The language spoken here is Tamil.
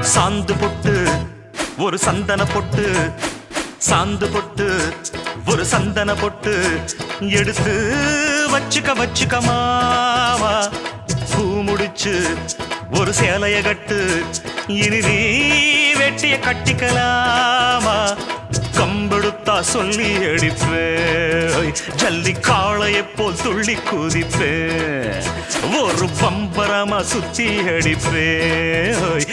சாந்து பொட்டு ஒரு சந்தன பொட்டு, சாந்து பொட்டு ஒரு சந்தன பொட்டு எடுத்து வச்சுக்க வச்சுக்க மாமா. பூ முடிச்சு ஒரு சேலைய கட்டு, இனி நீ வெட்டிய கட்டிக்கலாமா. கம்பெடுத்தா சொல்லி அடிப்பேன், ஜல்லி காளையை போல் துள்ளி குதிப்பேன், ஒரு பம்பரமா சுத்தி அடிப்பேன்.